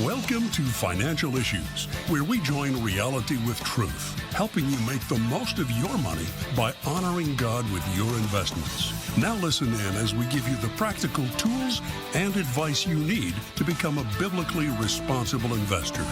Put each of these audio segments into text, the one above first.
Welcome to Financial Issues, where we join reality with truth, helping you make the most of your money by honoring God with your investments. Now listen in as we give you the practical tools and advice you need to become a biblically responsible investor.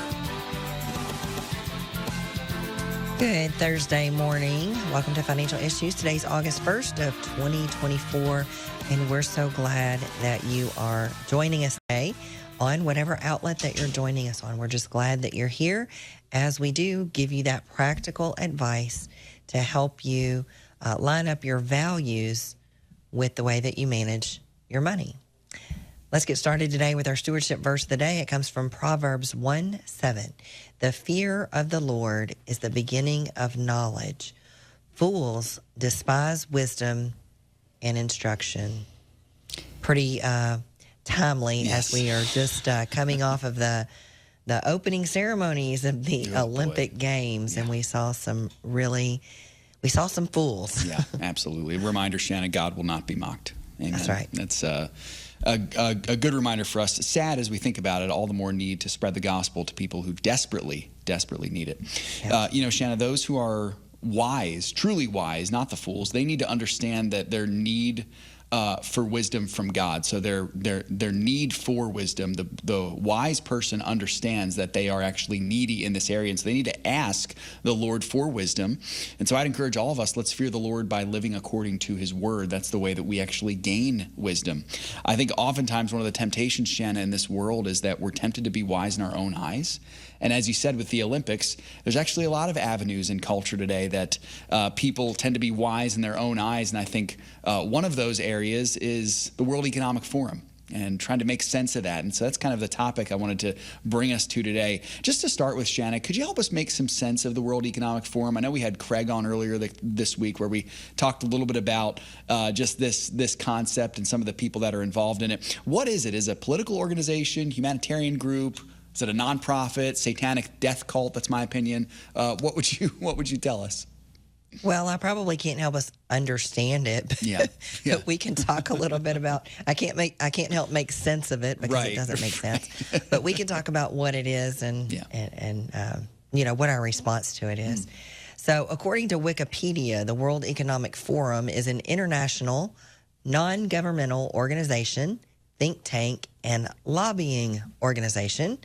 Good Thursday morning. Welcome to Financial Issues. Today's August 1st of 2024, and we're so glad that you are joining us today on whatever outlet that you're joining us on. We're just glad that you're here as we do give you that practical advice to help you line up your values with the way that you manage your money. Let's get started today with our stewardship verse of the day. It comes from Proverbs 1:7. The fear of the Lord is the beginning of knowledge. Fools despise wisdom and instruction. Pretty timely, yes, as we are just coming off of the opening ceremonies of the Olympic Games, and we saw some fools. Yeah, absolutely. A reminder, Shana, God will not be mocked. Amen. That's right. That's a good reminder for us. Sad as we think about it, all the more need to spread the gospel to people who desperately need it. Yep. Shana, those who are wise, truly wise, not the fools, they need to understand that their need for wisdom from God. So their need for wisdom, the wise person understands that they are actually needy in this area, and so they need to ask the Lord for wisdom. And so I'd encourage all of us, let's fear the Lord by living according to his word. That's the way that we actually gain wisdom. I think oftentimes one of the temptations, Shana, in this world is that we're tempted to be wise in our own eyes. And as you said with the Olympics, there's actually a lot of avenues in culture today that people tend to be wise in their own eyes. And I think one of those areas is the World Economic Forum and trying to make sense of that. And so that's kind of the topic I wanted to bring us to today. Just to start with, Shana, could you help us make some sense of the World Economic Forum? I know we had Craig on earlier this week where we talked a little bit about just this concept and some of the people that are involved in it. What is it? Is it a political organization, humanitarian group? Is it a nonprofit, satanic death cult? That's my opinion. What would you tell us? Well, I probably can't help us understand it. But we can talk a little bit about. I can't help make sense of it because it doesn't make sense. But we can talk about what it is and what our response to it is. So, according to Wikipedia, the World Economic Forum is an international, non-governmental organization, think tank, and lobbying organization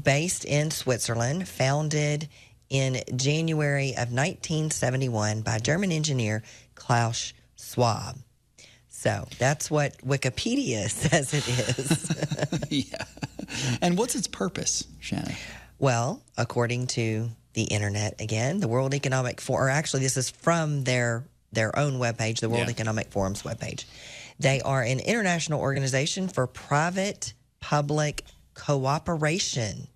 based in Switzerland, founded in January of 1971 by German engineer Klaus Schwab. So that's what Wikipedia says it is. Yeah. And what's its purpose, Shana? Well, according to the internet, again, the World Economic Forum, or actually this is from their own webpage, the World Economic Forum's webpage. They are an international organization for private-public cooperation.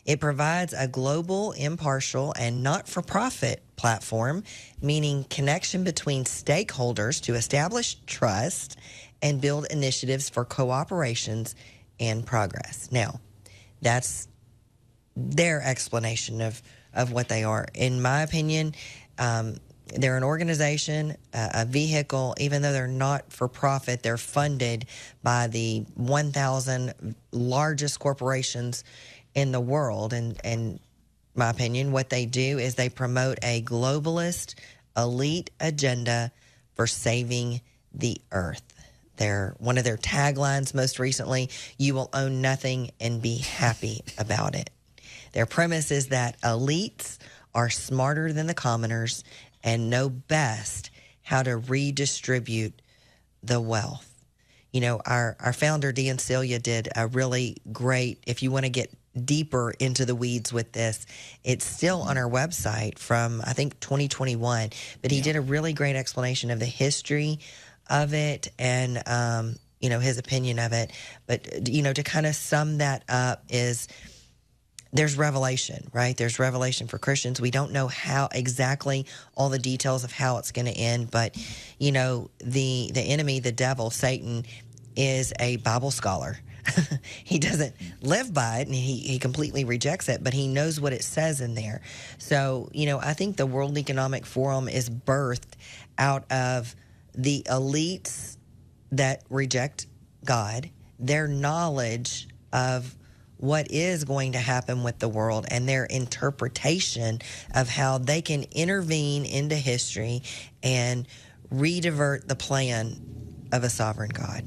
It provides a global, impartial, and not-for-profit platform, meaning connection between stakeholders to establish trust and build initiatives for cooperations and progress. Now, that's their explanation of what they are. In my opinion, they're an organization, a vehicle. Even though they're not for profit, they're funded by the 1,000 largest corporations in the world. And in my opinion, what they do is they promote a globalist elite agenda for saving the earth. One of their taglines most recently, "You will own nothing and be happy about it." Their premise is that elites are smarter than the commoners and know best how to redistribute the wealth. Our founder, Dan Celia, did a really great, if you want to get deeper into the weeds with this, it's still on our website from, I think, 2021. But he did a really great explanation of the history of it and, his opinion of it. But, to kind of sum that up is there's revelation, right? There's revelation for Christians. We don't know how exactly all the details of how it's going to end, but the enemy, the devil, Satan, is a Bible scholar. He doesn't live by it, and he completely rejects it, but he knows what it says in there. So, I think the World Economic Forum is birthed out of the elites that reject God, their knowledge of what is going to happen with the world and their interpretation of how they can intervene into history and redivert the plan of a sovereign God.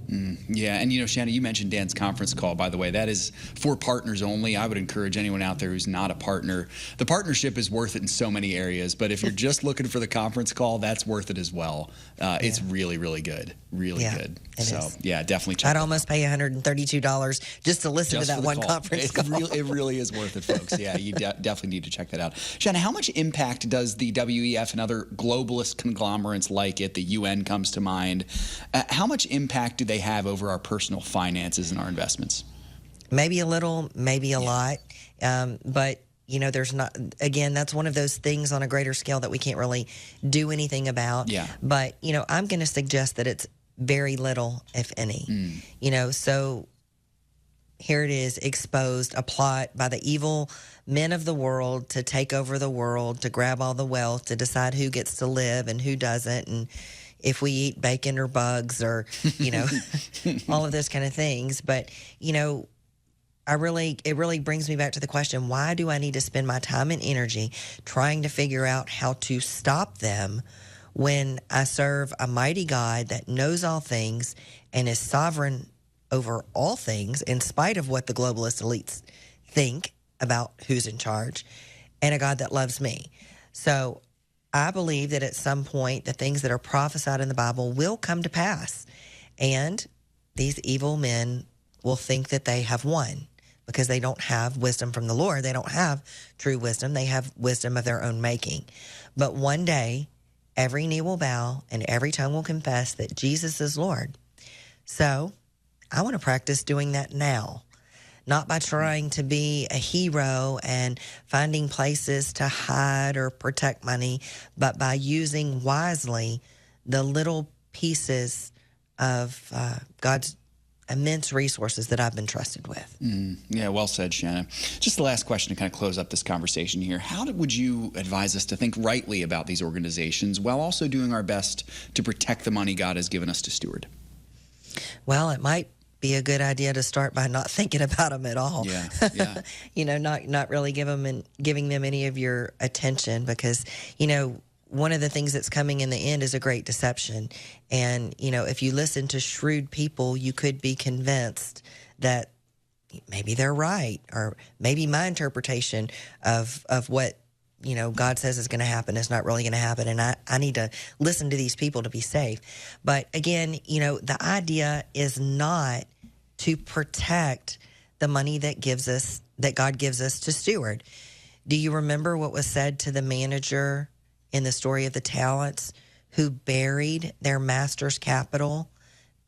Yeah, and Shana, you mentioned Dan's conference call, by the way. That is for partners only. I would encourage anyone out there who's not a partner. The partnership is worth it in so many areas, but if you're just looking for the conference call, that's worth it as well. It's really, really good. Really good. So, definitely check I'd almost pay $132 just to listen to that one conference call. It really is worth it, folks. Yeah, you definitely need to check that out. Shana, how much impact does the WEF and other globalist conglomerates like it, the UN comes to mind, how much impact do they have over our personal finances and our investments? Maybe a little, maybe a lot. But, there's not, again, that's one of those things on a greater scale that we can't really do anything about. Yeah. But, I'm going to suggest that it's very little, if any. So here it is, exposed, a plot by the evil men of the world to take over the world, to grab all the wealth, to decide who gets to live and who doesn't, and if we eat bacon or bugs or, all of those kind of things. But, it really brings me back to the question, why do I need to spend my time and energy trying to figure out how to stop them when I serve a mighty God that knows all things and is sovereign over all things in spite of what the globalist elites think about who's in charge, and a God that loves me? So I believe that at some point the things that are prophesied in the Bible will come to pass, and these evil men will think that they have won because they don't have wisdom from the Lord. They don't have true wisdom. They have wisdom of their own making. But one day, every knee will bow and every tongue will confess that Jesus is Lord. So I want to practice doing that now. Not by trying to be a hero and finding places to hide or protect money, but by using wisely the little pieces of God's immense resources that I've been trusted with. Yeah, well said, Shana. Just the last question to kind of close up this conversation here. How would you advise us to think rightly about these organizations while also doing our best to protect the money God has given us to steward? Well, it might be a good idea to start by not thinking about them at all. Yeah. Not really giving them any of your attention, because one of the things that's coming in the end is a great deception. And if you listen to shrewd people, you could be convinced that maybe they're right, or maybe my interpretation of what God says is going to happen is not really going to happen, and I need to listen to these people to be safe. But again, the idea is not to protect the money that God gives us to steward. Do you remember what was said to the manager in the story of the talents who buried their master's capital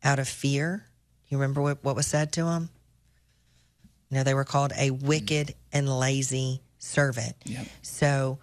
out of fear? You remember what was said to him? They were called a wicked and lazy servant. Yep. So,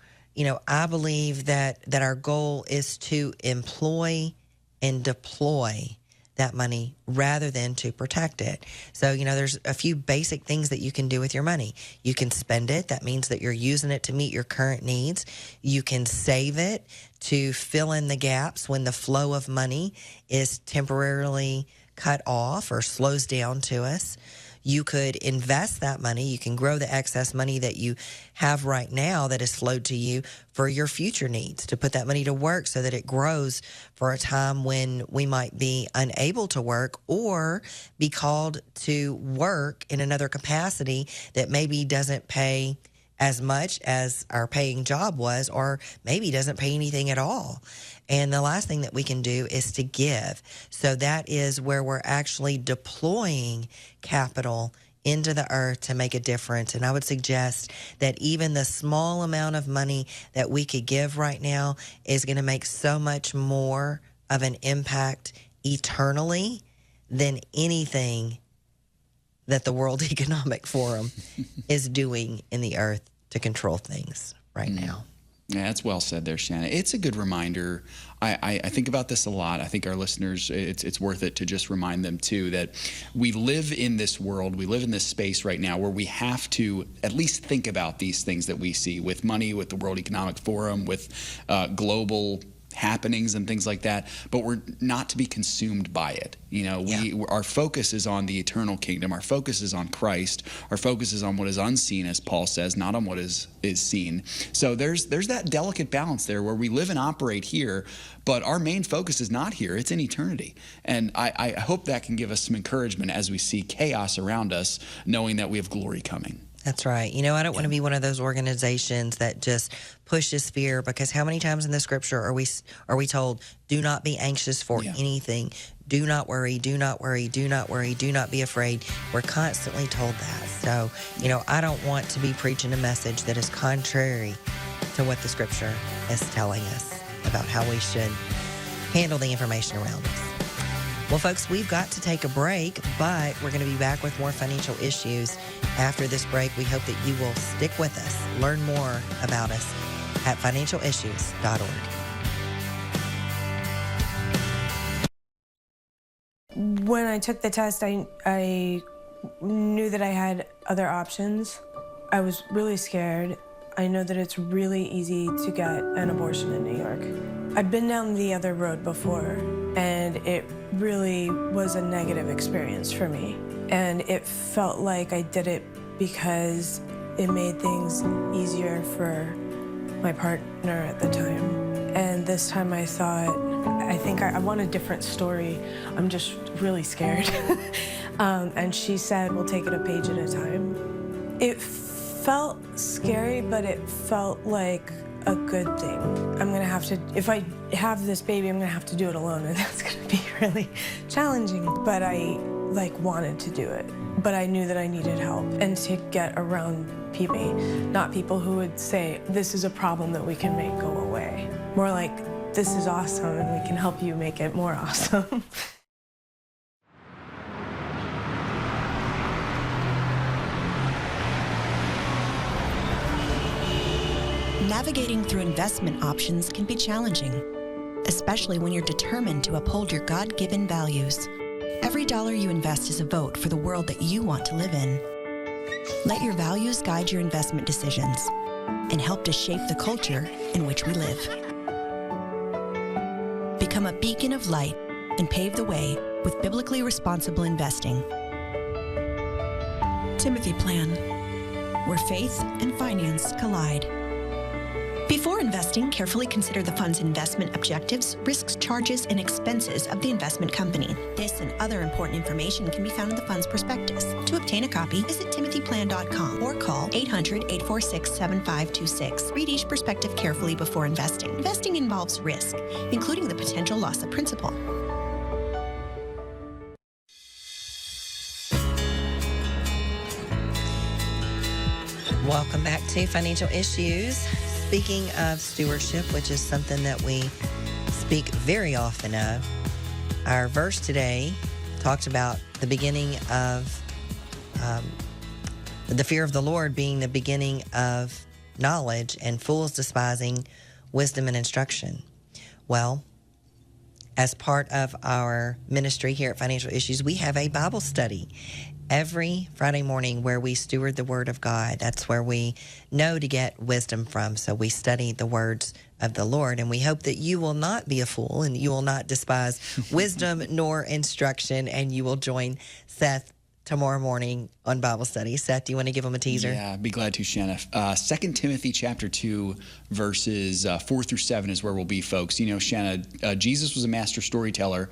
I believe that our goal is to employ and deploy that money rather than to protect it. So, there's a few basic things that you can do with your money. You can spend it. That means that you're using it to meet your current needs. You can save it to fill in the gaps when the flow of money is temporarily cut off or slows down to us. You could invest that money. You can grow the excess money that you have right now that has flowed to you for your future needs, to put that money to work so that it grows for a time when we might be unable to work or be called to work in another capacity that maybe doesn't pay as much as our paying job was, or maybe doesn't pay anything at all. And the last thing that we can do is to give. So that is where we're actually deploying capital into the earth to make a difference. And I would suggest that even the small amount of money that we could give right now is going to make so much more of an impact eternally than anything that the World Economic Forum is doing in the earth to control things right now. Yeah, that's well said there, Shana. It's a good reminder. I think about this a lot. I think our listeners, it's worth it to just remind them, too, that we live in this world, we live in this space right now where we have to at least think about these things that we see with money, with the World Economic Forum, with global happenings and things like that, but we're not to be consumed by it. Our focus is on the eternal kingdom. Our focus is on Christ. Our focus is on what is unseen, as Paul says, not on what is seen. So there's that delicate balance there where we live and operate here, but our main focus is not here. It's in eternity. And I hope that can give us some encouragement as we see chaos around us, knowing that we have glory coming. That's right. I don't want to be one of those organizations that just pushes fear, because how many times in the scripture are we told, do not be anxious for anything. Do not worry, do not worry, do not worry, do not be afraid. We're constantly told that. So, I don't want to be preaching a message that is contrary to what the scripture is telling us about how we should handle the information around us. Well, folks, we've got to take a break, but we're going to be back with more financial issues after this break. We hope that you will stick with us, learn more about us at financialissues.org. When I took the test, I knew that I had other options. I was really scared. I know that it's really easy to get an abortion in New York. I'd been down the other road before, and it really was a negative experience for me. And it felt like I did it because it made things easier for my partner at the time. And this time I thought, I think I want a different story. I'm just really scared. And she said, we'll take it a page at a time. It felt scary, but it felt like a good thing. I'm gonna have to, if I have this baby, I'm gonna have to do it alone, and that's gonna be really challenging. But I wanted to do it. But I knew that I needed help, and to get around people, not people who would say, this is a problem that we can make go away. More like, this is awesome, and we can help you make it more awesome. Navigating through investment options can be challenging, especially when you're determined to uphold your God-given values. Every dollar you invest is a vote for the world that you want to live in. Let your values guide your investment decisions and help to shape the culture in which we live. Become a beacon of light and pave the way with biblically responsible investing. Timothy Plan, where faith and finance collide. Before investing, carefully consider the fund's investment objectives, risks, charges, and expenses of the investment company. This and other important information can be found in the fund's prospectus. To obtain a copy, visit timothyplan.com or call 800-846-7526. Read each prospectus carefully before investing. Investing involves risk, including the potential loss of principal. Welcome back to Financial Issues. Speaking of stewardship, which is something that we speak very often of, our verse today talked about the beginning of the fear of the Lord being the beginning of knowledge, and fools despising wisdom and instruction. Well, as part of our ministry here at Financial Issues, we have a Bible study every Friday morning where we steward the Word of God. That's where we know to get wisdom from. So we study the words of the Lord, and we hope that you will not be a fool and you will not despise wisdom nor instruction, and you will join Seth tomorrow morning on Bible study. Seth, do you want to give them a teaser? Yeah, I'd be glad to, Shana. 2 Timothy chapter 2, verses 4 through 7 is where we'll be, folks. You know, Shana, Jesus was a master storyteller.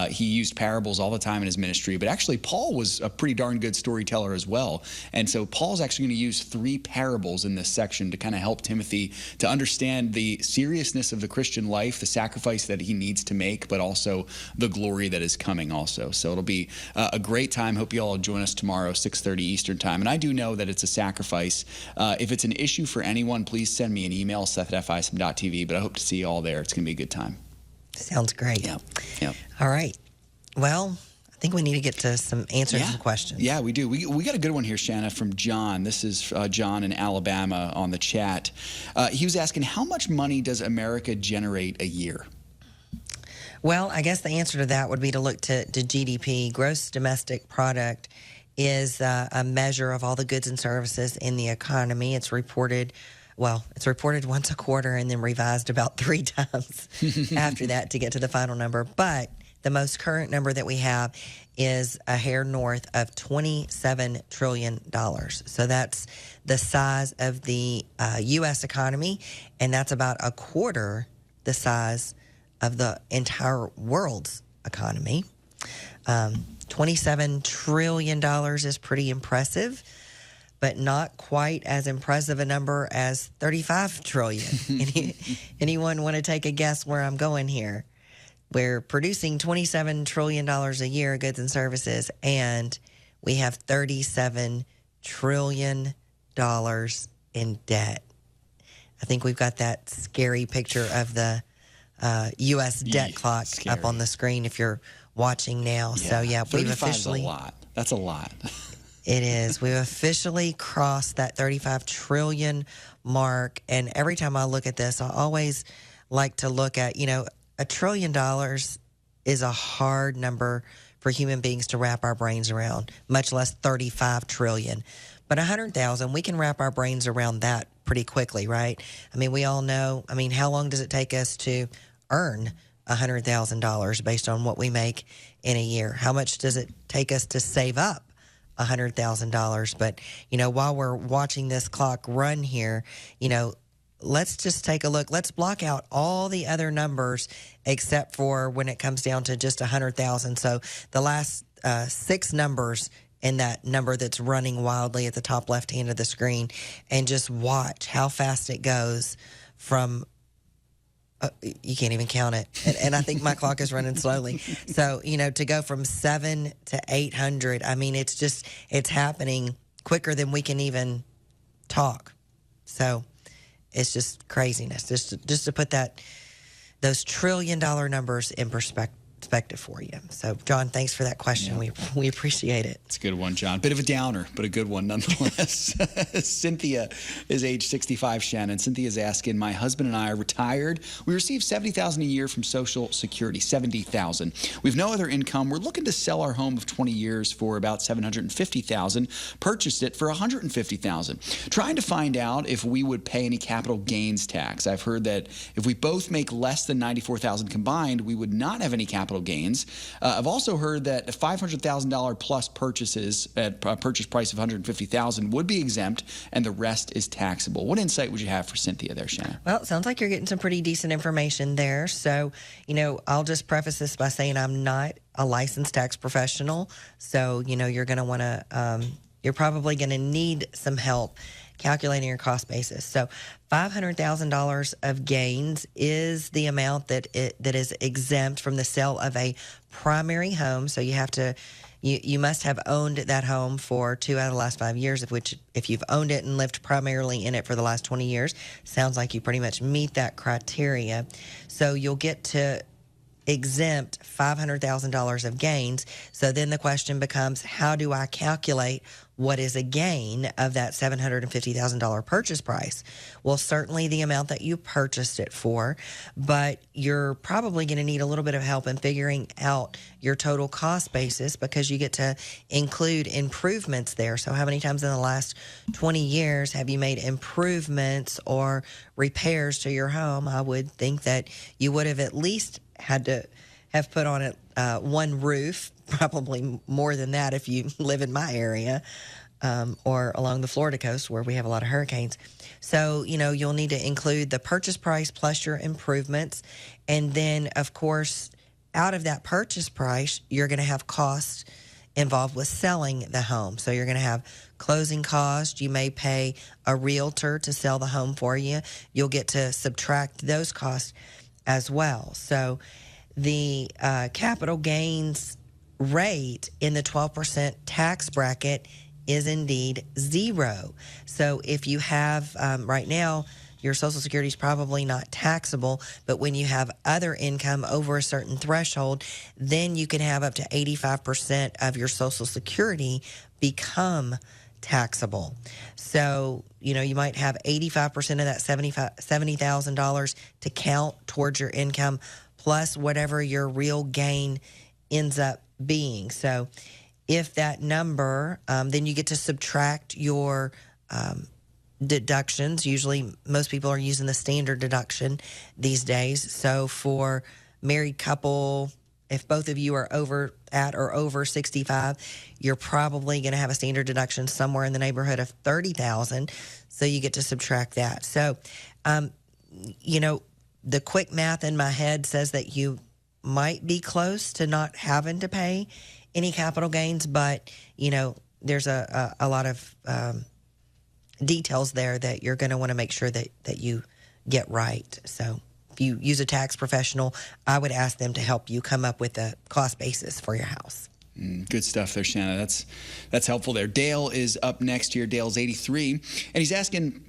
He used parables all the time in his ministry, but actually Paul was a pretty darn good storyteller as well. And so Paul's actually going to use 3 parables in this section to kind of help Timothy to understand the seriousness of the Christian life, the sacrifice that he needs to make, but also the glory that is coming also. So it'll be a great time. Hope you all join us tomorrow, 6:30 Eastern time. And I do know that it's a sacrifice. If it's an issue for anyone, please send me an email, seth@fism.tv, but I hope to see you all there. It's going to be a good time. Sounds great. Yeah. All right. Well, I think we need to get to some answers and questions. Yeah, we do. We got a good one here, Shana, from John. This is John in Alabama on the chat. He was asking, how much money does America generate a year? Well, I guess the answer to that would be to look to GDP. Gross domestic product is a measure of all the goods and services in the economy. It's reported well, it's reported once a quarter and then revised about 3 times after that to get to the final number. But the most current number that we have is a hair north of $27 trillion. So that's the size of the U.S. economy, and that's about a quarter the size of the entire world's economy. $27 trillion is pretty impressive, but not quite as impressive a number as $35 trillion. Anyone want to take a guess where I'm going here? We're producing $27 trillion a year, goods and services, and we have $37 trillion in debt. I think we've got that scary picture of the U.S. debt clock up on the screen if you're watching now. Yeah. So, yeah, we've 35 officially... is a lot. That's a lot. It is. We've officially crossed that 35 trillion mark. And every time I look at this, I always like to look at, $1 trillion is a hard number for human beings to wrap our brains around, much less 35 trillion. But 100,000, we can wrap our brains around that pretty quickly, right? I mean, we all know, how long does it take us to earn $100,000 based on what we make in a year? How much does it take us to save up $100,000? But, while we're watching this clock run here, let's just take a look. Let's block out all the other numbers except for when it comes down to just 100,000. So the last 6 numbers in that number that's running wildly at the top left hand of the screen, and just watch how fast it goes from you can't even count it. And I think my clock is running slowly. So, to go from 7 to 800, it's happening quicker than we can even talk. So it's just craziness. Just to put those $1 trillion numbers in perspective for you. So, John, thanks for that question. Yeah. We appreciate it. It's a good one, John. Bit of a downer, but a good one nonetheless. Cynthia is age 65, Shannon. Cynthia's asking, my husband and I are retired. We receive $70,000 a year from Social Security, $70,000. We have no other income. We're looking to sell our home of 20 years for about $750,000. Purchased it for $150,000. Trying to find out if we would pay any capital gains tax. I've heard that if we both make less than $94,000 combined, we would not have any capital gains. I've also heard that $500,000 plus purchases at a purchase price of $150,000 would be exempt, and the rest is taxable. What insight would you have for Cynthia there, Shana? Well, it sounds like you're getting some pretty decent information there. So, I'll just preface this by saying I'm not a licensed tax professional. So, you're going to want to, you're probably going to need some help calculating your cost basis. So $500,000 of gains is the amount that is exempt from the sale of a primary home. So you must have owned that home for 2 out of the last 5 years, of which if you've owned it and lived primarily in it for the last 20 years, sounds like you pretty much meet that criteria. So you'll get to exempt $500,000 of gains. So then the question becomes, how do I calculate what is a gain of that $750,000 purchase price? Well, certainly the amount that you purchased it for, but you're probably going to need a little bit of help in figuring out your total cost basis, because you get to include improvements there. So how many times in the last 20 years have you made improvements or repairs to your home? I would think that you would have at least had to have put on it one roof, probably more than that if you live in my area, or along the Florida coast where we have a lot of hurricanes. So, you'll need to include the purchase price plus your improvements. And then, of course, out of that purchase price, you're going to have costs involved with selling the home. So you're going to have closing costs. You may pay a realtor to sell the home for you. You'll get to subtract those costs as well. So the capital gains rate in the 12% tax bracket is indeed 0. So if you have, right now, your Social Security is probably not taxable, but when you have other income over a certain threshold, then you can have up to 85% of your Social Security become taxable. So, you might have 85% of that $70,000 to count towards your income, plus whatever your real gain ends up being. So if that number, then you get to subtract your deductions. Usually, most people are using the standard deduction these days. So for married couple, if both of you are over 65, you're probably going to have a standard deduction somewhere in the neighborhood of $30,000. So you get to subtract that. So, the quick math in my head says that you might be close to not having to pay any capital gains, but there's a lot of details there that you're going to want to make sure that you get right. So if you use a tax professional, I would ask them to help you come up with a cost basis for your house. Good stuff there, Shana. That's helpful there. Dale is up next here. Dale's 83, and he's asking,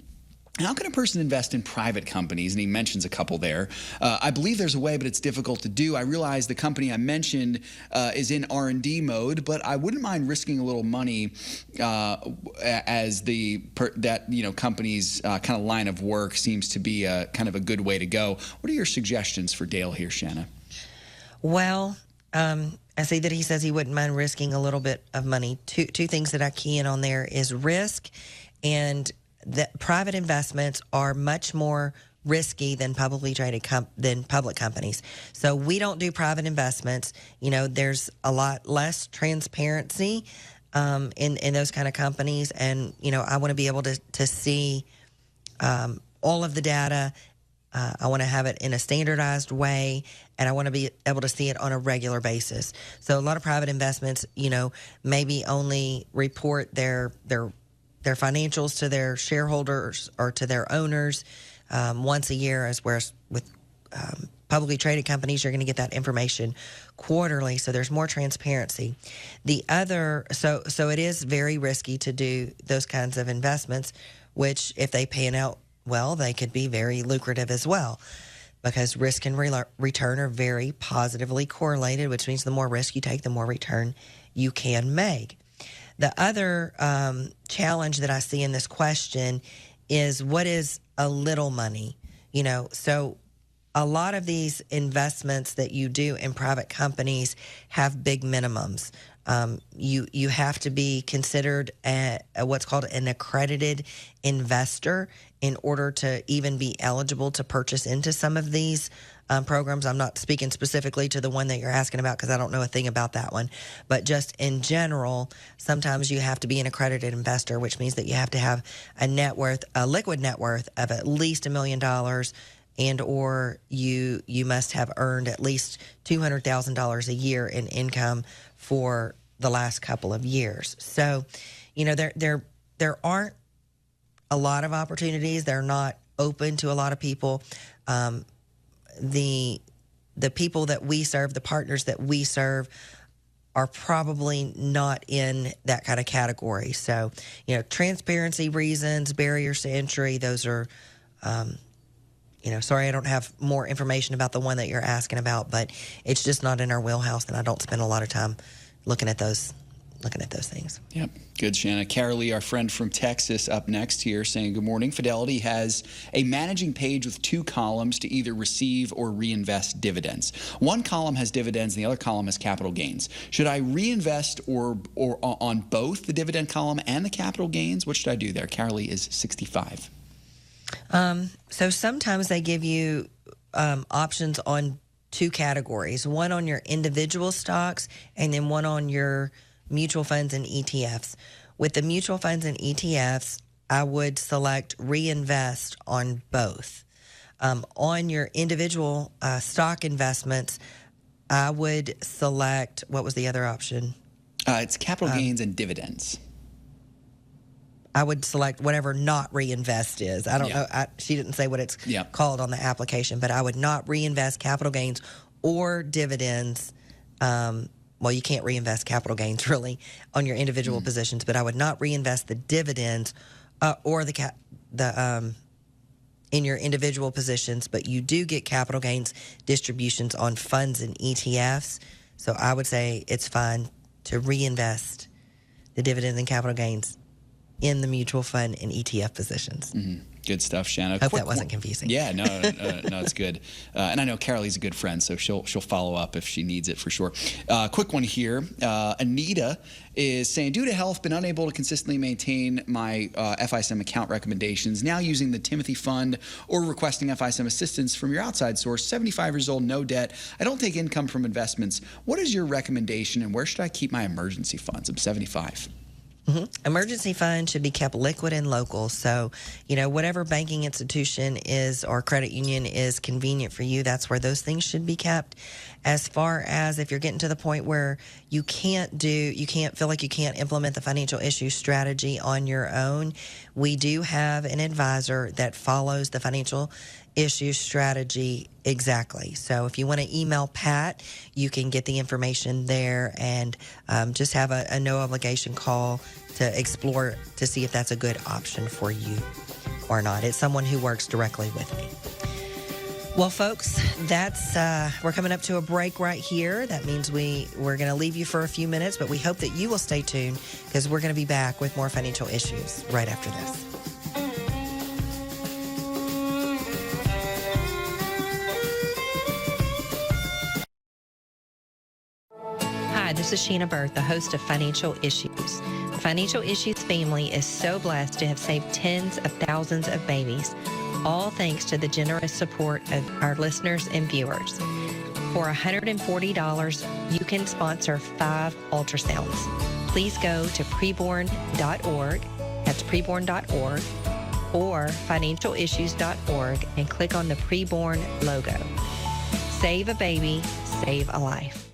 how can a person invest in private companies? And he mentions a couple there. I believe there's a way, but it's difficult to do. I realize the company I mentioned is in R&D mode, but I wouldn't mind risking a little money as that company's kind of line of work seems to be kind of a good way to go. What are your suggestions for Dale here, Shana? Well, I see that he says he wouldn't mind risking a little bit of money. Two things that I key in on there is risk, and that private investments are much more risky than publicly traded than public companies. So we don't do private investments. There's a lot less transparency in those kind of companies, and I want to be able to see all of the data. I want to have it in a standardized way, and I want to be able to see it on a regular basis. So a lot of private investments, maybe only report their financials to their shareholders or to their owners once a year, whereas with publicly traded companies, you're going to get that information quarterly, so there's more transparency. The other, so it is very risky to do those kinds of investments, which if they pan out well, they could be very lucrative as well, because risk and return are very positively correlated, which means the more risk you take, the more return you can make. The other challenge that I see in this question is, what is a little money? So a lot of these investments that you do in private companies have big minimums. You have to be considered what's called an accredited investor in order to even be eligible to purchase into some of these programs. I'm not speaking specifically to the one that you're asking about because I don't know a thing about that one. But just in general, sometimes you have to be an accredited investor, which means that you have to have a liquid net worth of at least $1 million, and or you must have earned at least $200,000 a year in income for the last couple of years. So, there aren't a lot of opportunities. They're not open to a lot of people. The people that we serve, the partners that we serve, are probably not in that kind of category. So, transparency reasons, barriers to entry, those are, sorry I don't have more information about the one that you're asking about, but it's just not in our wheelhouse, and I don't spend a lot of time looking at those things. Yep. Good, Shana. Carolee, our friend from Texas, up next here, saying, good morning. Fidelity has a managing page with 2 columns to either receive or reinvest dividends. One column has dividends, and the other column has capital gains. Should I reinvest or on both the dividend column and the capital gains? What should I do there? Carolee is 65. So sometimes they give you options on 2 categories, one on your individual stocks and then one on your mutual funds and ETFs. With the mutual funds and ETFs, I would select reinvest on both. On your individual stock investments, I would select, what was the other option? It's capital gains and dividends. I would select whatever not reinvest is. I don't know. She didn't say what it's called on the application, but I would not reinvest capital gains or dividends. Well, you can't reinvest capital gains really on your individual positions, but I would not reinvest the dividends or in your individual positions. But you do get capital gains distributions on funds and ETFs. So I would say it's fine to reinvest the dividends and capital gains in the mutual fund and ETF positions. Good stuff, Shana. Hope that wasn't confusing. Yeah, no, it's good. And I know Carolie's a good friend, so she'll follow up if she needs it for sure. Quick one here. Anita is saying, due to health, been unable to consistently maintain my FISM account recommendations. Now using the Timothy Fund or requesting FISM assistance from your outside source. 75 years old, no debt. I don't take income from investments. What is your recommendation, and where should I keep my emergency funds? I'm 75. Emergency fund should be kept liquid and local. So, whatever banking institution is or credit union is convenient for you, that's where those things should be kept. As far as if you're getting to the point where you can't feel like you can't implement the financial issue strategy on your own, we do have an advisor that follows the financial issue strategy exactly. So if you want to email Pat, you can get the information there and just have a no obligation call to explore to see if that's a good option for you or not. It's someone who works directly with me. Well, folks, that's we're coming up to a break right here. That means we're going to leave you for a few minutes, but we hope that you will stay tuned because we're going to be back with more financial issues right after this. Hi, this is Shana Bird, the host of Financial Issues. The Financial Issues family is so blessed to have saved tens of thousands of babies, all thanks to the generous support of our listeners and viewers. For $140, you can sponsor 5 ultrasounds. Please go to preborn.org, that's preborn.org, or financialissues.org and click on the Preborn logo. Save a baby, save a life.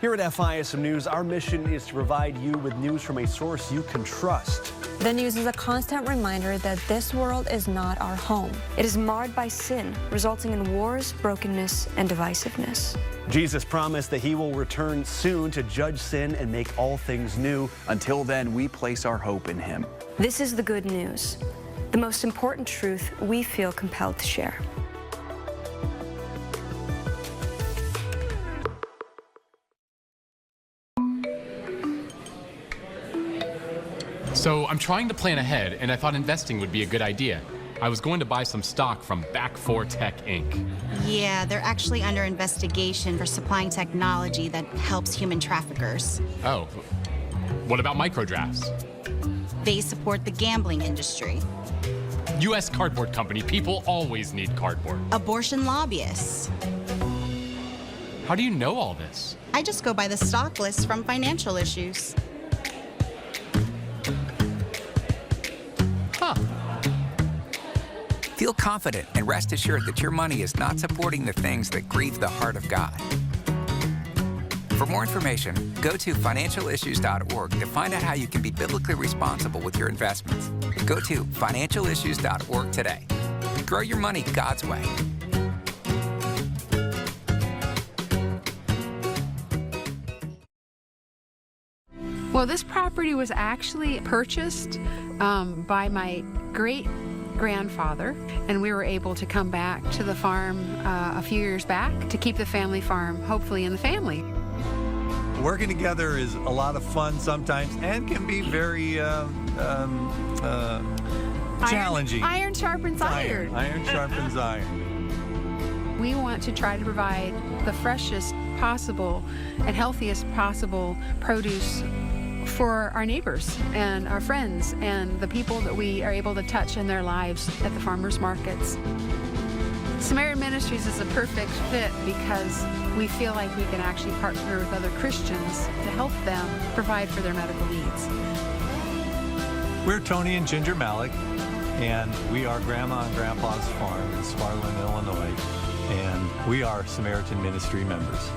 Here at FISM News, our mission is to provide you with news from a source you can trust. The news is a constant reminder that this world is not our home. It is marred by sin, resulting in wars, brokenness, and divisiveness. Jesus promised that he will return soon to judge sin and make all things new. Until then, we place our hope in him. This is the good news, the most important truth we feel compelled to share. So I'm trying to plan ahead, and I thought investing would be a good idea. I was going to buy some stock from Back4 Tech Inc. Yeah, they're actually under investigation for supplying technology that helps human traffickers. Oh, what about microdrafts? They support the gambling industry. U.S. cardboard company, people always need cardboard. Abortion lobbyists. How do you know all this? I just go by the stock list from Financial Issues. Feel confident and rest assured that your money is not supporting the things that grieve the heart of God. For more information, go to financialissues.org to find out how you can be biblically responsible with your investments. Go to financialissues.org today. Grow your money God's way. Well, this property was actually purchased by my great-grandfather, and we were able to come back to the farm a few years back to keep the family farm, hopefully, in the family. Working together is a lot of fun sometimes and can be very challenging. Iron sharpens iron. Iron sharpens iron. We want to try to provide the freshest possible and healthiest possible produce for our neighbors and our friends and the people that we are able to touch in their lives at the farmers markets. Samaritan Ministries is a perfect fit because we feel like we can actually partner with other Christians to help them provide for their medical needs. We're Tony and Ginger Malik, and we are Grandma and Grandpa's farm in Sparland, Illinois, and we are Samaritan Ministry members.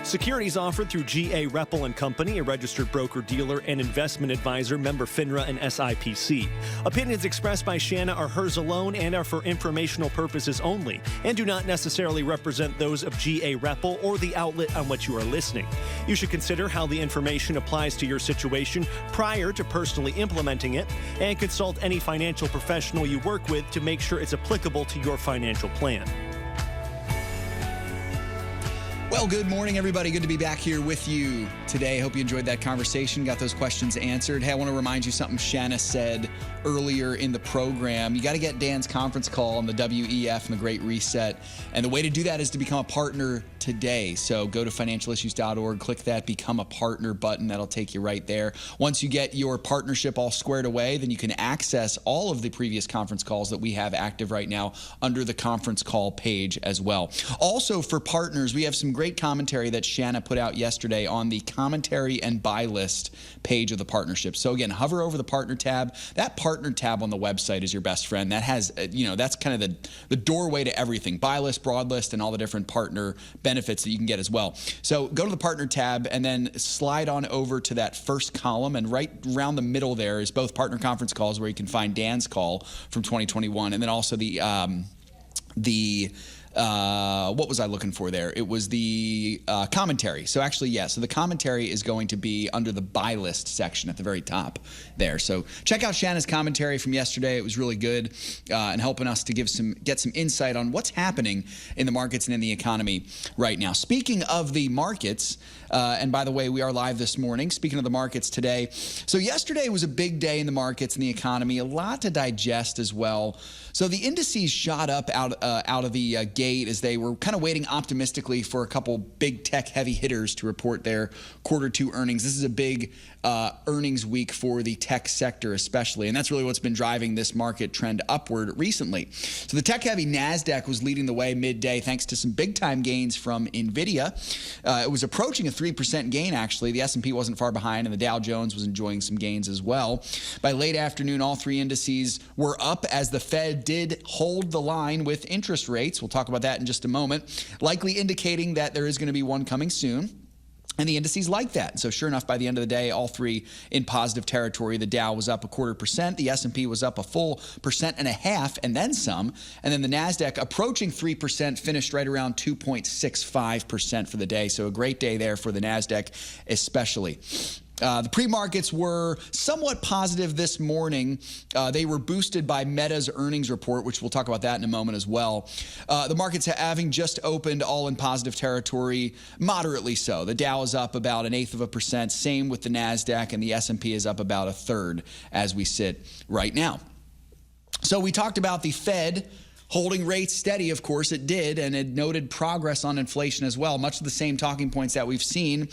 Securities offered through G.A. Reppel & Company, a registered broker-dealer and investment advisor, member FINRA and SIPC. Opinions expressed by Shana are hers alone and are for informational purposes only and do not necessarily represent those of G.A. Reppel or the outlet on which you are listening. You should consider how the information applies to your situation prior to personally implementing it and consult any financial professional you work with to make sure it's applicable to your financial plan. Well, good morning, everybody. Good to be back here with you today. Hope you enjoyed that conversation, got those questions answered. Hey, I want to remind you something Shana said earlier in the program. You got to get Dan's conference call on the WEF and the Great Reset. And the way to do that is to become a partner today. So go to financialissues.org, click that Become a Partner button. That'll take you right there. Once you get your partnership all squared away, then you can access all of the previous conference calls that we have active right now under the conference call page as well. Also, for partners, we have some great commentary that Shana put out yesterday on the commentary and buy list page of the partnership. So again, hover over the partner tab. That partner tab on the website is your best friend. That has, that's kind of the doorway to everything. Buy list, broad list, and all the different partner benefits that you can get as well. So go to the partner tab and then slide on over to that first column, and right around the middle there is both partner conference calls where you can find Dan's call from 2021, and then also what was I looking for there? It was the commentary. So actually, so the commentary is going to be under the buy list section at the very top there. So check out Shana's commentary from yesterday. It was really good and helping us to get some insight on what's happening in the markets and in the economy right now. Speaking of the markets, and by the way, we are live this morning. Speaking of the markets today, so yesterday was a big day in the markets and the economy. A lot to digest as well. So the indices shot up out of the gate as they were kind of waiting optimistically for a couple big tech heavy hitters to report their Q2 earnings. This is a big earnings week for the tech sector especially, and that's really what's been driving this market trend upward recently. So the tech heavy NASDAQ was leading the way midday thanks to some big time gains from NVIDIA. It was approaching a 3% gain actually. The S&P wasn't far behind, and the Dow Jones was enjoying some gains as well. By late afternoon, all three indices were up as the Fed did hold the line with interest rates. We'll talk about that in just a moment, likely indicating that there is going to be one coming soon. And the indices like that. So sure enough, by the end of the day, all three in positive territory. The Dow was up 0.25%. The S&P was up a full 1.5%, and then some. And then the NASDAQ approaching 3%, finished right around 2.65% for the day. So a great day there for the NASDAQ especially. The pre-markets were somewhat positive this morning. They were boosted by Meta's earnings report, which we'll talk about that in a moment as well. The markets having just opened all in positive territory, moderately so. The Dow is up about 0.1%, same with the NASDAQ, and the S&P is up about 1/3 as we sit right now. So we talked about the Fed holding rates steady. Of course it did, and it noted progress on inflation as well, much of the same talking points that we've seen.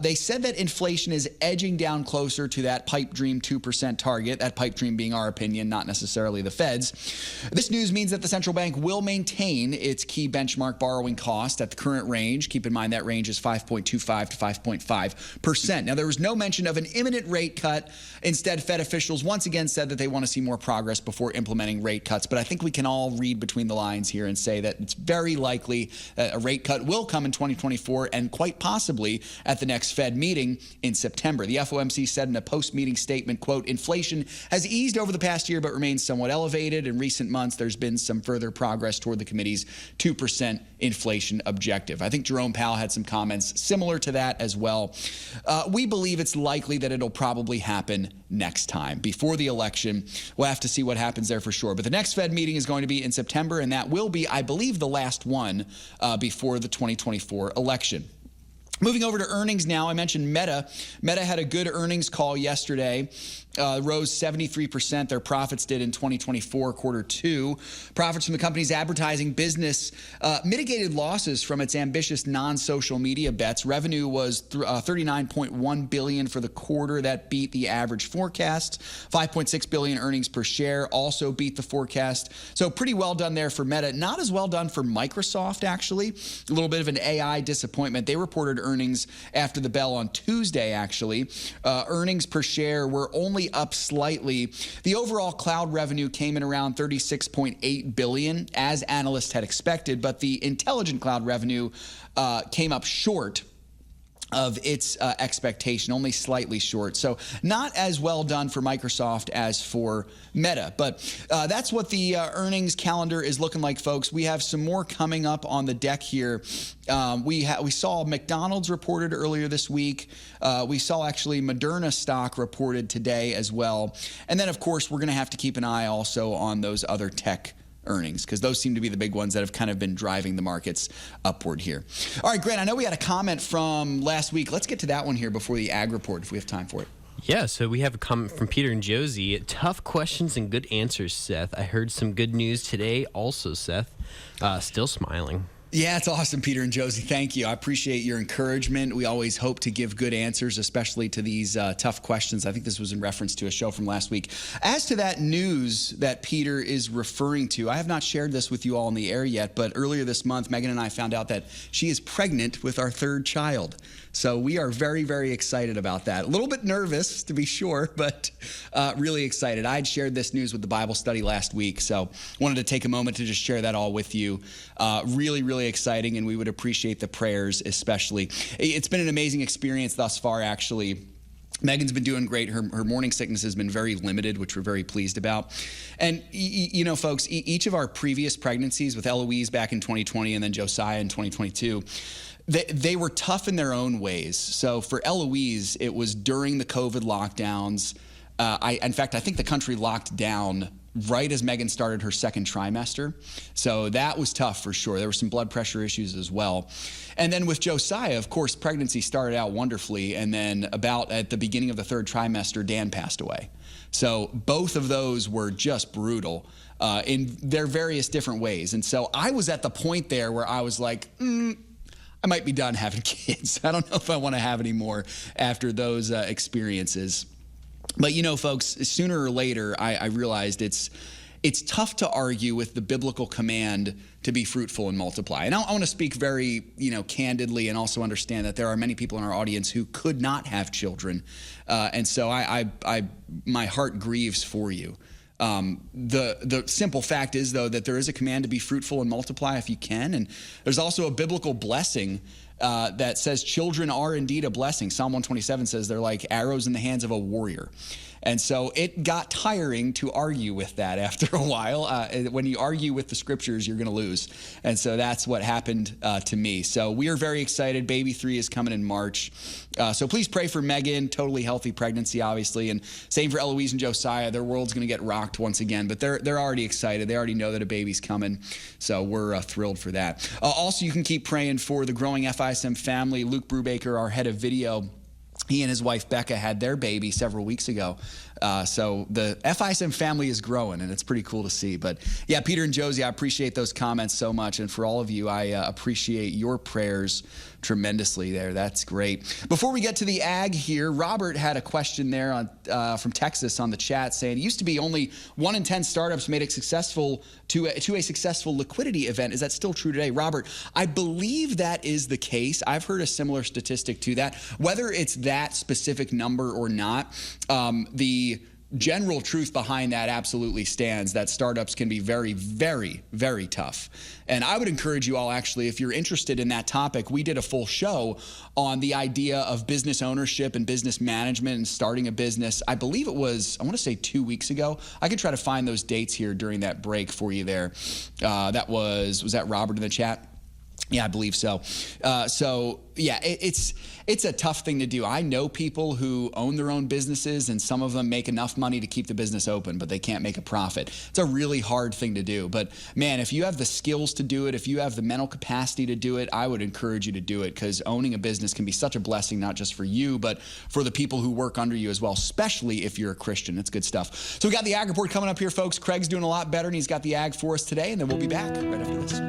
They said that inflation is edging down closer to that pipe dream 2% target, that pipe dream being our opinion, not necessarily the Fed's. This news means that the central bank will maintain its key benchmark borrowing cost at the current range. Keep in mind that range is 5.25 to 5.5%. Now, there was no mention of an imminent rate cut. Instead, Fed officials once again said that they want to see more progress before implementing rate cuts. But I think we can all read between the lines here and say that it's very likely that a rate cut will come in 2024 and quite possibly at the next Fed meeting in September. The FOMC said in a post-meeting statement, quote, inflation has eased over the past year but remains somewhat elevated. In recent months, there's been some further progress toward the committee's 2% inflation objective. I think Jerome Powell had some comments similar to that as well. We believe it's likely that it'll probably happen next time before the election. We'll have to see what happens there for sure. But the next Fed meeting is going to be in September, and that will be, I believe, the last one before the 2024 election. Moving over to earnings now, I mentioned Meta. Meta had a good earnings call yesterday. Rose 73%. Their profits did in 2024 Q2. Profits from the company's advertising business mitigated losses from its ambitious non-social media bets. Revenue was $39.1 billion for the quarter. That beat the average forecast. $5.6 billion earnings per share also beat the forecast. So pretty well done there for Meta. Not as well done for Microsoft, actually. A little bit of an AI disappointment. They reported earnings after the bell on Tuesday, actually. Earnings per share were only up slightly. The overall cloud revenue came in around $36.8 billion, as analysts had expected, but the intelligent cloud revenue came up short of its expectation, only slightly short. So not as well done for Microsoft as for Meta. But that's what the earnings calendar is looking like, folks. We have some more coming up on the deck here. We saw McDonald's reported earlier this week. We saw actually Moderna stock reported today as well. And then, of course, we're going to have to keep an eye also on those other tech earnings, because those seem to be the big ones that have kind of been driving the markets upward here. All right, Grant, I know we had a comment from last week. Let's get to that one here before the ag report, if we have time for it. Yeah, so we have a comment from Peter and Josie. Tough questions and good answers, Seth. I heard some good news today also, Seth. Still smiling. Yeah, it's awesome, Peter and Josie. Thank you. I appreciate your encouragement. We always hope to give good answers, especially to these tough questions. I think this was in reference to a show from last week. As to that news that Peter is referring to, I have not shared this with you all in the air yet, but earlier this month, Megan and I found out that she is pregnant with our third child. So we are very, very excited about that. A little bit nervous, to be sure, but really excited. I had shared this news with the Bible study last week, so wanted to take a moment to just share that all with you. Really, really exciting, and we would appreciate the prayers especially. It's been an amazing experience thus far, actually. Megan's been doing great. Her morning sickness has been very limited, which we're very pleased about. And, you know, folks, each of our previous pregnancies with Eloise back in 2020 and then Josiah in 2022, they were tough in their own ways. So for Eloise, it was during the COVID lockdowns. In fact, I think the country locked down right as Megan started her second trimester. So that was tough for sure. There were some blood pressure issues as well. And then with Josiah, of course, pregnancy started out wonderfully. And then about at the beginning of the third trimester, Dan passed away. So both of those were just brutal in their various different ways. And so I was at the point there where I was like, I might be done having kids. I don't know if I want to have any more after those experiences. But, you know, folks, sooner or later, I realized it's tough to argue with the biblical command to be fruitful and multiply. And I want to speak very, candidly and also understand that there are many people in our audience who could not have children. And so my heart grieves for you. The simple fact is, though, that there is a command to be fruitful and multiply if you can. And there's also a biblical blessing that says children are indeed a blessing. Psalm 127 says they're like arrows in the hands of a warrior. And so it got tiring to argue with that after a while. When you argue with the scriptures, you're going to lose. And so that's what happened to me. So we are very excited. Baby 3 is coming in March. So please pray for Megan. Totally healthy pregnancy, obviously. And same for Eloise and Josiah. Their world's going to get rocked once again. But they're already excited. They already know that a baby's coming. So we're thrilled for that. Also, you can keep praying for the growing FISM family. Luke Brubaker, our head of video, he and his wife Becca had their baby several weeks ago. So the FISM family is growing, and it's pretty cool to see. But yeah, Peter and Josie, I appreciate those comments so much. And for all of you, I appreciate your prayers tremendously there. That's great. Before we get to the ag here, Robert had a question there from Texas on the chat saying, it used to be only 1 in 10 startups made it successful to a successful liquidity event. Is that still true today? Robert, I believe that is the case. I've heard a similar statistic to that. Whether it's that specific number or not, the general truth behind that absolutely stands, that startups can be very, very, very tough. And I would encourage you all, actually, if you're interested in that topic, we did a full show on the idea of business ownership and business management and starting a business. I believe it was, I want to say 2 weeks ago. I could try to find those dates here during that break for you there. Was that Robert in the chat? Yeah, I believe so. Yeah, it's a tough thing to do. I know people who own their own businesses, and some of them make enough money to keep the business open, but they can't make a profit. It's a really hard thing to do. But man, if you have the skills to do it, if you have the mental capacity to do it, I would encourage you to do it, because owning a business can be such a blessing, not just for you, but for the people who work under you as well, especially if you're a Christian. It's good stuff. So we got the ag report coming up here, folks. Craig's doing a lot better, and he's got the ag for us today, and then we'll be back right after this.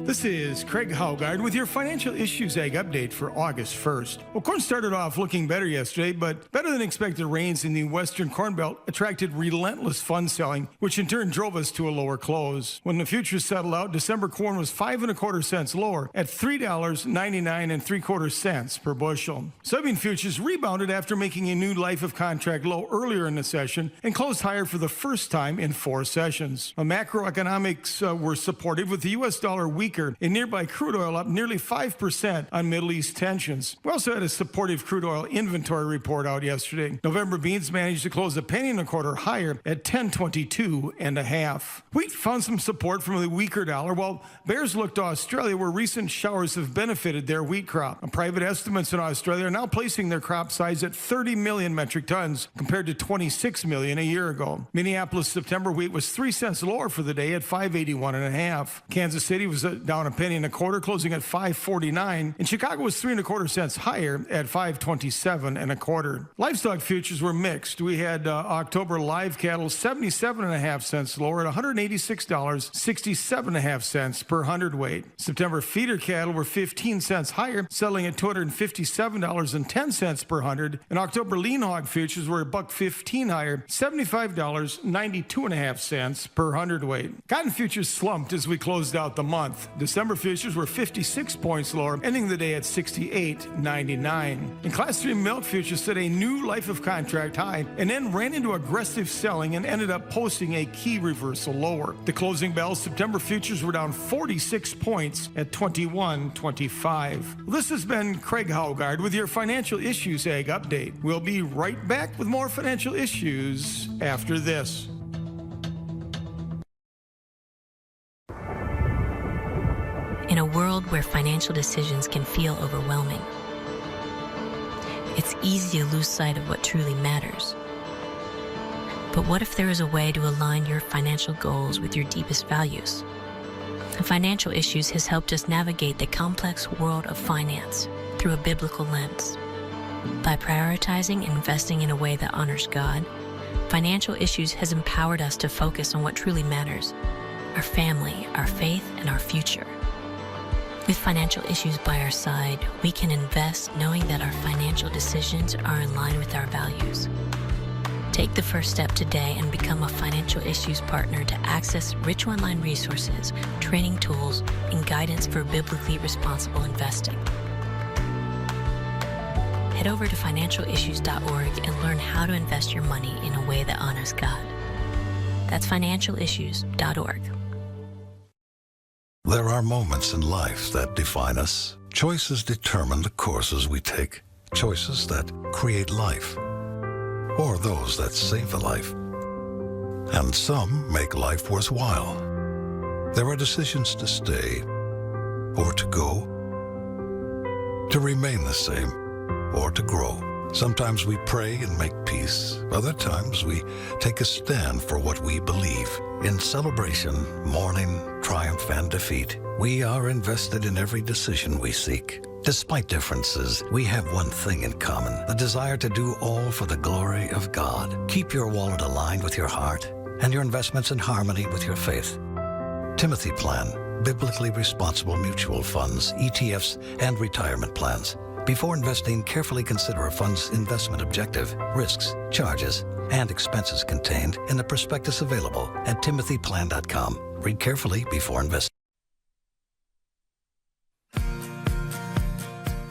This is Craig Haugard with your Financial Issues Ag Update for August 1st. Well, corn started off looking better yesterday, but better than expected rains in the Western Corn Belt attracted relentless fund selling, which in turn drove us to a lower close. When the futures settled out, December corn was 5 1/4 cents lower at $3.99 3/4 per bushel. Soybean futures rebounded after making a new life of contract low earlier in the session and closed higher for the first time in 4 sessions. Macroeconomics were supportive, with the U.S. dollar weak weaker, and nearby crude oil up nearly 5% on Middle East tensions. We also had a supportive crude oil inventory report out yesterday. November beans managed to close a penny and a quarter higher at 10.22.5. Wheat found some support from the weaker dollar, while bears look to Australia, where recent showers have benefited their wheat crop. Private estimates in Australia are now placing their crop size at 30 million metric tons compared to 26 million a year ago. Minneapolis September wheat was 3 cents lower for the day at 5.81.5. Kansas City was down a penny and a quarter, closing at 5.49, and Chicago was 3 1/4 cents higher at 5.27 1/4. Livestock futures were mixed. We had October live cattle 77.5 cents lower at $186.67.5 per hundredweight. September feeder cattle were 15 cents higher, selling at $257.10 per hundred, and October lean hog futures were $1.15 higher, $75.92.5 per hundredweight. Cotton futures slumped as we closed out the month. December futures were 56 points lower, ending the day at 68.99. And Class 3 milk futures set a new life of contract high and then ran into aggressive selling and ended up posting a key reversal lower. The closing bell, September futures were down 46 points at 21.25. This has been Craig Haugard with your Financial Issues Ag Update. We'll be right back with more financial issues after this. In a world where financial decisions can feel overwhelming, it's easy to lose sight of what truly matters. But what if there is a way to align your financial goals with your deepest values? Financial Issues has helped us navigate the complex world of finance through a biblical lens. By prioritizing and investing in a way that honors God, Financial Issues has empowered us to focus on what truly matters: our family, our faith, and our future. With Financial Issues by our side, we can invest knowing that our financial decisions are in line with our values. Take the first step today and become a Financial Issues partner to access rich online resources, training tools, and guidance for biblically responsible investing. Head over to financialissues.org and learn how to invest your money in a way that honors God. That's financialissues.org. There are moments in life that define us. Choices determine the courses we take. Choices that create life, or those that save a life. And some make life worthwhile. There are decisions to stay or to go, to remain the same or to grow. Sometimes we pray and make peace. Other times we take a stand for what we believe. In celebration, mourning, triumph, and defeat, we are invested in every decision we seek. Despite differences, we have one thing in common: the desire to do all for the glory of God. Keep your wallet aligned with your heart and your investments in harmony with your faith. Timothy Plan, biblically responsible mutual funds, ETFs, and retirement plans. Before investing, carefully consider a fund's investment objective, risks, charges, and expenses contained in the prospectus available at timothyplan.com. Read carefully before investing.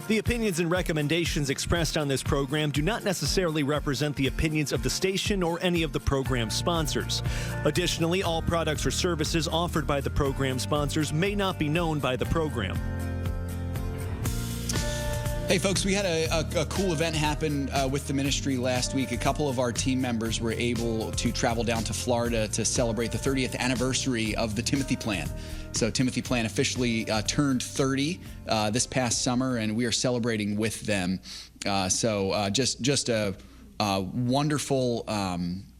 The opinions and recommendations expressed on this program do not necessarily represent the opinions of the station or any of the program sponsors. Additionally, all products or services offered by the program sponsors may not be known by the program. Hey folks, we had a cool event happen with the ministry last week. A couple of our team members were able to travel down to Florida to celebrate the 30th anniversary of the Timothy Plan. So Timothy Plan officially turned 30 this past summer, and we are celebrating with them. Just a wonderful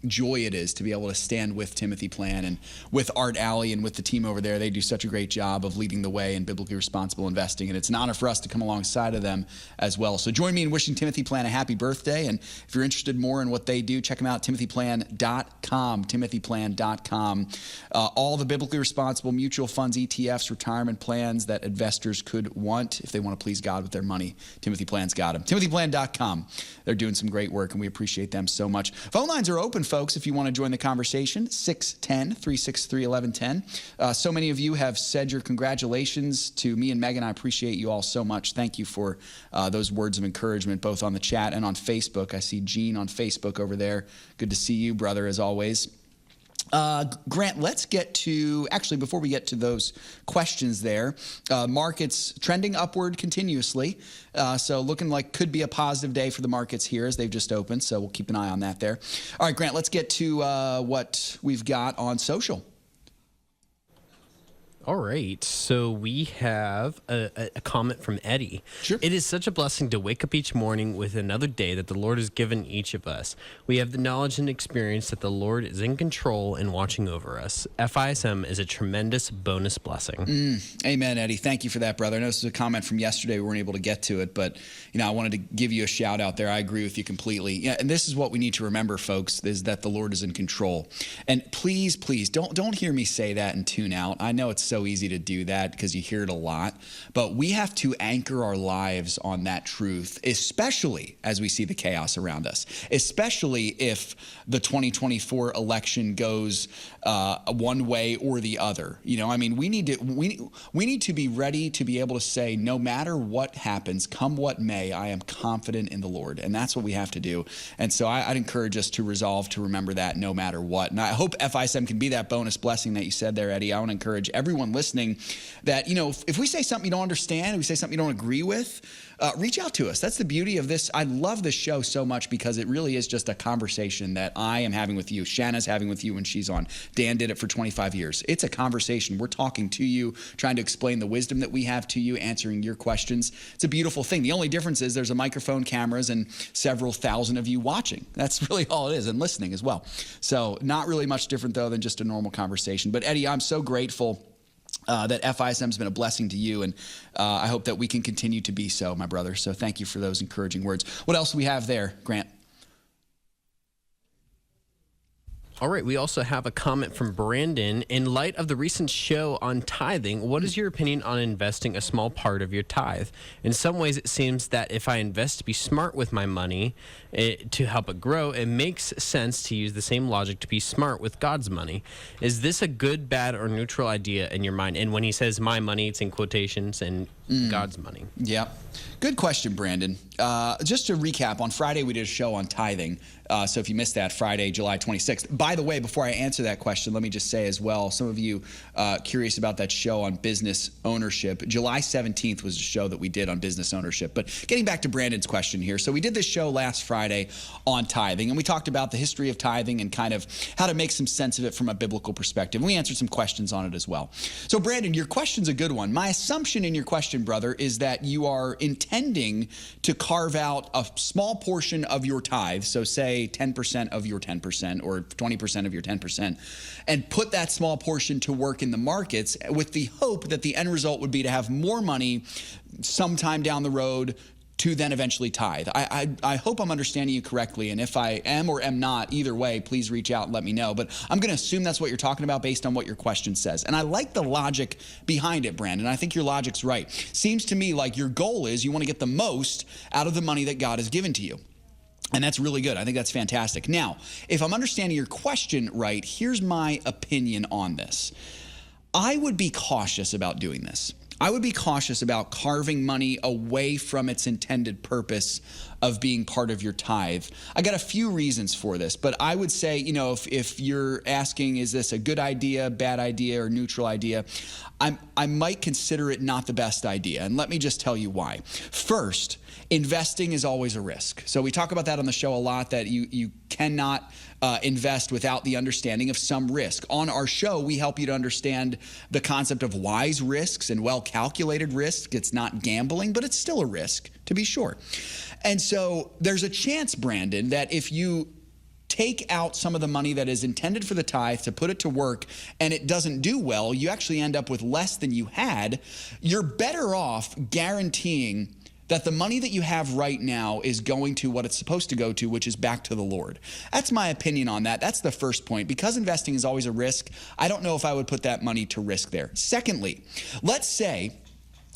joy it is to be able to stand with Timothy Plan and with Art Alley and with the team over there. They do such a great job of leading the way in biblically responsible investing, and it's an honor for us to come alongside of them as well. So join me in wishing Timothy Plan a happy birthday, and if you're interested more in what they do, check them out, timothyplan.com, timothyplan.com. All the biblically responsible mutual funds, ETFs, retirement plans that investors could want if they want to please God with their money. Timothy Plan's got them. timothyplan.com. They're doing some great work, and we appreciate them so much. Phone lines are open, folks, if you want to join the conversation, 610-363-1110. So many of you have said your congratulations to me and Megan. I appreciate you all so much. Thank you for those words of encouragement, both on the chat and on Facebook. I see Gene on Facebook over there. Good to see you, brother, as always. Grant, let's get to, actually, before we get to those questions there, markets trending upward continuously. So looking like could be a positive day for the markets here as they've just opened. So we'll keep an eye on that there. All right, Grant, let's get to what we've got on social. All right, so we have a comment from Eddie. Sure. It is such a blessing to wake up each morning with another day that the Lord has given each of us. We have the knowledge and experience that the Lord is in control and watching over us. FISM is a tremendous bonus blessing. Amen, Eddie. Thank you for that, brother. I know this is a comment from yesterday. We weren't able to get to it, but I wanted to give you a shout out there. I agree with you completely. Yeah, and this is what we need to remember, folks, is that the Lord is in control. And please, please, don't hear me say that and tune out. I know it's so easy to do that because you hear it a lot, but we have to anchor our lives on that truth, especially as we see the chaos around us, especially if the 2024 election goes one way or the other. We need to be ready to be able to say, no matter what happens, come what may, I am confident in the Lord. And that's what we have to do. And so I'd encourage us to resolve to remember that no matter what. And I hope FISM can be that bonus blessing that you said there, Eddie. I want to encourage everyone listening that, if we say something you don't understand, if we say something you don't agree with, reach out to us. That's the beauty of this. I love this show so much because it really is just a conversation that I am having with you. Shana's having with you when she's on. Dan did it for 25 years. It's a conversation. We're talking to you, trying to explain the wisdom that we have to you, answering your questions. It's a beautiful thing. The only difference is there's a microphone, cameras, and several thousand of you watching. That's really all it is, and listening as well. So not really much different, though, than just a normal conversation. But Eddie, I'm so grateful that FISM has been a blessing to you, and I hope that we can continue to be so, my brother. So thank you for those encouraging words. What else do we have there, Grant? All right, we also have a comment from Brandon. In light of the recent show on tithing, what is your opinion on investing a small part of your tithe? In some ways, it seems that if I invest to be smart with my money to help it grow, it makes sense to use the same logic to be smart with God's money. Is this a good, bad, or neutral idea in your mind? And when he says my money, it's in quotations, and God's money. Yeah. Good question, Brandon. Just to recap, on Friday we did a show on tithing. So if you missed that, Friday, July 26th. By the way, before I answer that question, let me just say as well, some of you curious about that show on business ownership. July 17th was a show that we did on business ownership. But getting back to Brandon's question here. So we did this show last Friday on tithing, and we talked about the history of tithing and kind of how to make some sense of it from a biblical perspective. And we answered some questions on it as well. So Brandon, your question's a good one. My assumption in your question, brother, is that you are intending to carve out a small portion of your tithe, so say 10% of your 10% or 20% of your 10%, and put that small portion to work in the markets with the hope that the end result would be to have more money sometime down the road to then eventually tithe. I hope I'm understanding you correctly, and if I am or am not, either way, please reach out and let me know. But I'm going to assume that's what you're talking about based on what your question says. And I like the logic behind it, Brandon. I think your logic's right. Seems to me like your goal is you want to get the most out of the money that God has given to you. And that's really good. I think that's fantastic. Now, if I'm understanding your question right, here's my opinion on this. I would be cautious about doing this. I would be cautious about carving money away from its intended purpose of being part of your tithe. I got a few reasons for this, but I would say, if you're asking, is this a good idea, bad idea, or neutral idea, I might consider it not the best idea. And let me just tell you why. First, investing is always a risk. So we talk about that on the show a lot, that you cannot invest without the understanding of some risk. On our show, we help you to understand the concept of wise risks and well-calculated risk. It's not gambling, but it's still a risk, to be sure. And so there's a chance, Brandon, that if you take out some of the money that is intended for the tithe to put it to work and it doesn't do well, you actually end up with less than you had. You're better off guaranteeing that the money that you have right now is going to what it's supposed to go to, which is back to the Lord. That's my opinion on that. That's the first point. Because investing is always a risk, I don't know if I would put that money to risk there. Secondly, let's say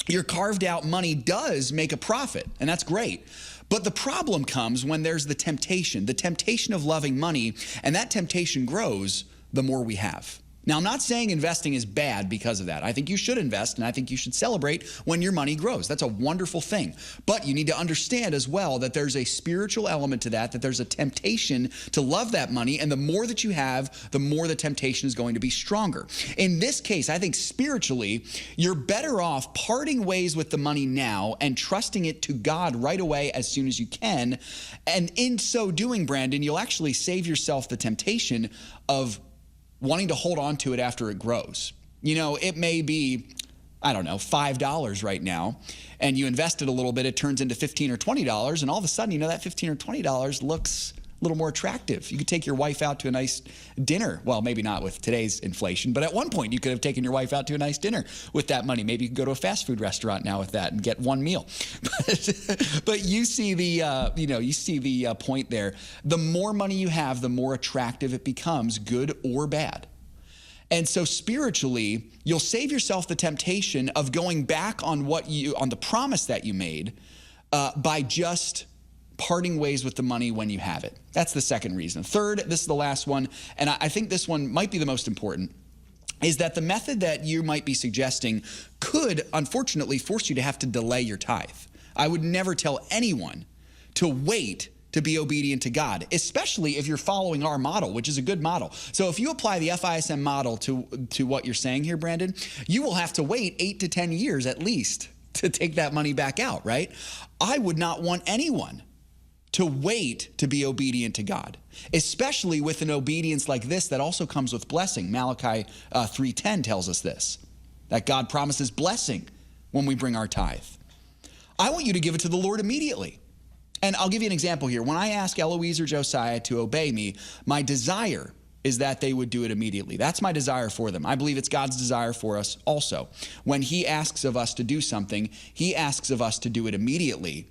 your carved out money does make a profit, and that's great. But the problem comes when there's the temptation of loving money, and that temptation grows the more we have. Now, I'm not saying investing is bad because of that. I think you should invest, and I think you should celebrate when your money grows. That's a wonderful thing. But you need to understand as well that there's a spiritual element to that there's a temptation to love that money, and the more that you have, the more the temptation is going to be stronger. In this case, I think spiritually, you're better off parting ways with the money now and trusting it to God right away as soon as you can. And in so doing, Brandon, you'll actually save yourself the temptation of wanting to hold on to it after it grows. You know, it may be, I don't know, $5 right now, and you invested a little bit, it turns into $15 or $20, and all of a sudden, you know, that $15 or $20 looks a little more attractive. You could take your wife out to a nice dinner. Well, maybe not with today's inflation, but at one point, you could have taken your wife out to a nice dinner with that money. Maybe you could go to a fast food restaurant now with that and get one meal. But you see the point there. The more money you have, the more attractive it becomes, good or bad. And so spiritually, you'll save yourself the temptation of going back on the promise that you made by just parting ways with the money when you have it. That's the second reason. Third, this is the last one, and I think this one might be the most important, is that the method that you might be suggesting could, unfortunately, force you to have to delay your tithe. I would never tell anyone to wait to be obedient to God, especially if you're following our model, which is a good model. So if you apply the FISM model to what you're saying here, Brandon, you will have to wait 8 to 10 years at least to take that money back out, right? I would not want anyone to wait to be obedient to God, especially with an obedience like this that also comes with blessing. Malachi 3:10 tells us this, that God promises blessing when we bring our tithe. I want you to give it to the Lord immediately. And I'll give you an example here. When I ask Eloise or Josiah to obey me, my desire is that they would do it immediately. That's my desire for them. I believe it's God's desire for us also. When he asks of us to do something, he asks of us to do it immediately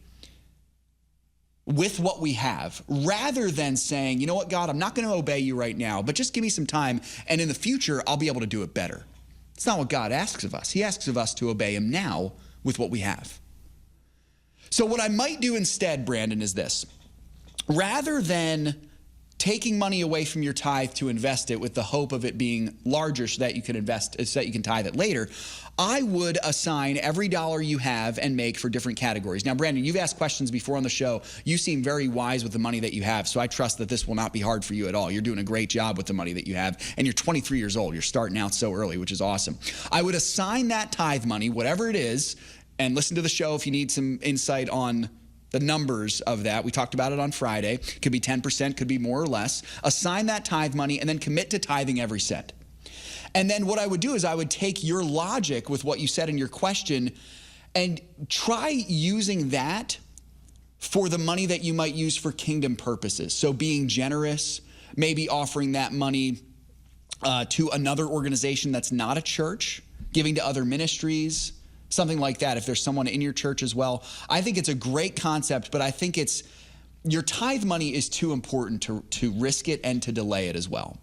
with what we have, rather than saying, you know what, God, I'm not going to obey you right now, but just give me some time, and in the future, I'll be able to do it better. It's not what God asks of us. He asks of us to obey him now with what we have. So what I might do instead, Brandon, is this. Rather than taking money away from your tithe to invest it with the hope of it being larger so that you can invest, so that you can tithe it later, I would assign every dollar you have and make for different categories. Now, Brandon, you've asked questions before on the show. You seem very wise with the money that you have, so I trust that this will not be hard for you at all. You're doing a great job with the money that you have, and you're 23 years old. You're starting out so early, which is awesome. I would assign that tithe money, whatever it is, and listen to the show if you need some insight on the numbers of that. We talked about it on Friday. Could be 10%, could be more or less. Assign that tithe money and then commit to tithing every cent. And then what I would do is I would take your logic with what you said in your question and try using that for the money that you might use for kingdom purposes. So being generous, maybe offering that money to another organization that's not a church, giving to other ministries, something like that, if there's someone in your church as well. I think it's a great concept, but I think your tithe money is too important to risk it and to delay it as well.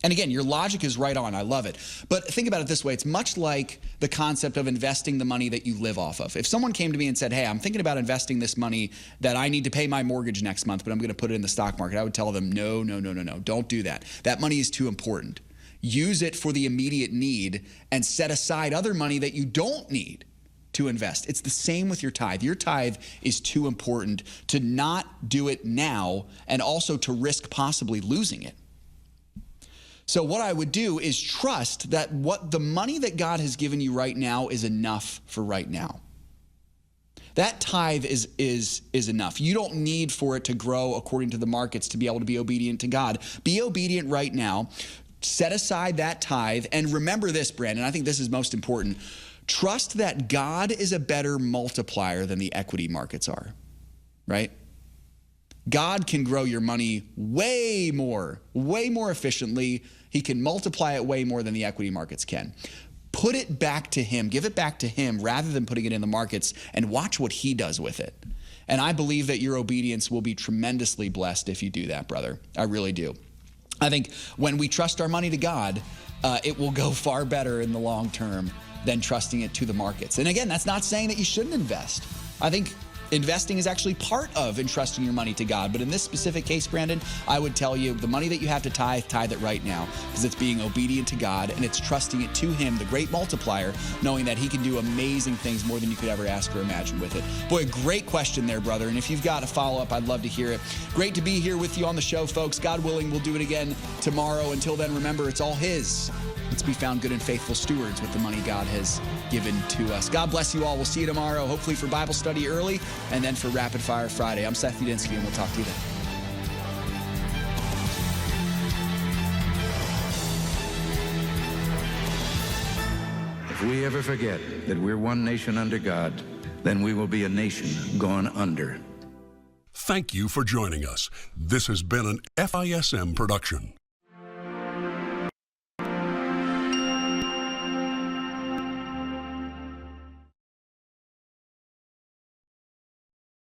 And again, your logic is right on. I love it. But think about it this way. It's much like the concept of investing the money that you live off of. If someone came to me and said, hey, I'm thinking about investing this money that I need to pay my mortgage next month, but I'm going to put it in the stock market, I would tell them, no, don't do that. That money is too important. Use it for the immediate need and set aside other money that you don't need to invest. It's the same with your tithe. Your tithe is too important to not do it now and also to risk possibly losing it. So what I would do is trust that what the money that God has given you right now is enough for right now. That tithe is enough. You don't need for it to grow according to the markets to be able to be obedient to God. Be obedient right now. Set aside that tithe. And remember this, Brandon, I think this is most important. Trust that God is a better multiplier than the equity markets are, right? God can grow your money way more efficiently. He can multiply it way more than the equity markets can. Put it back to him. Give it back to him rather than putting it in the markets, and watch what he does with it. And I believe that your obedience will be tremendously blessed if you do that, brother. I really do. I think when we trust our money to God, it will go far better in the long term than trusting it to the markets. And again, that's not saying that you shouldn't invest. I think investing is actually part of entrusting your money to God. But in this specific case, Brandon, I would tell you the money that you have to tithe it right now, because it's being obedient to God and it's trusting it to Him, the great multiplier, knowing that He can do amazing things, more than you could ever ask or imagine with it. Boy, a great question there, brother. And if you've got a follow-up, I'd love to hear it. Great to be here with you on the show, folks. God willing, we'll do it again tomorrow. Until then, remember, it's all His. Let's be found good and faithful stewards with the money God has given to us. God bless you all. We'll see you tomorrow, hopefully for Bible study early and then for Rapid Fire Friday. I'm Seth Udinsky, and we'll talk to you then. If we ever forget that we're one nation under God, then we will be a nation gone under. Thank you for joining us. This has been an FISM production.